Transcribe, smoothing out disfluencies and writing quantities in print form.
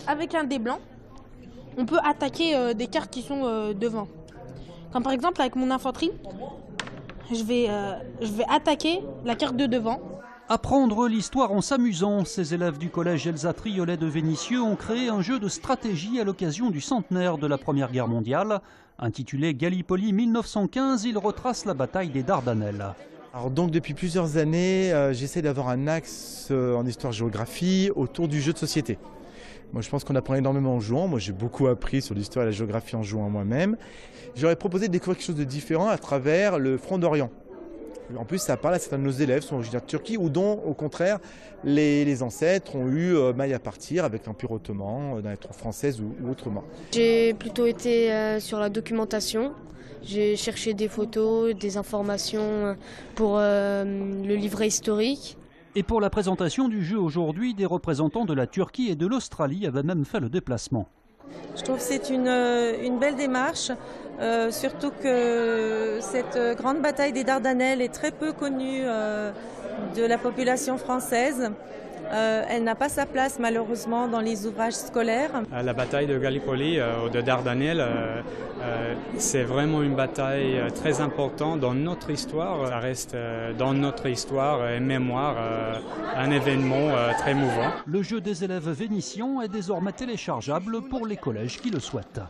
Avec un dé blanc, on peut attaquer des cartes qui sont devant. Comme par exemple avec mon infanterie, je vais attaquer la carte de devant. Apprendre l'histoire en s'amusant, ces élèves du collège Elsa Triolet de Vénissieux ont créé un jeu de stratégie à l'occasion du centenaire de la Première Guerre mondiale. Intitulé Gallipoli 1915, il retrace la bataille des Dardanelles. Alors donc depuis plusieurs années, j'essaie d'avoir un axe en histoire-géographie autour du jeu de société. Moi je pense qu'on apprend énormément en jouant, moi j'ai beaucoup appris sur l'histoire et la géographie en jouant moi-même. J'aurais proposé de découvrir quelque chose de différent à travers le Front d'Orient. En plus, ça parle à certains de nos élèves, sont originaires de Turquie, ou dont, au contraire, les ancêtres ont eu maille à partir avec l'Empire ottoman, dans les troupes françaises ou autrement. J'ai plutôt été sur la documentation. J'ai cherché des photos, des informations pour le livret historique. Et pour la présentation du jeu aujourd'hui, des représentants de la Turquie et de l'Australie avaient même fait le déplacement. Je trouve que c'est une belle démarche, surtout que cette grande bataille des Dardanelles est très peu connue de la population française. Elle n'a pas sa place malheureusement dans les ouvrages scolaires. La bataille de Gallipoli de Dardanelles, c'est vraiment une bataille très importante dans notre histoire. Ça reste dans notre histoire et mémoire un événement très mouvant. Le jeu des élèves vénitiens est désormais téléchargeable pour les collèges qui le souhaitent.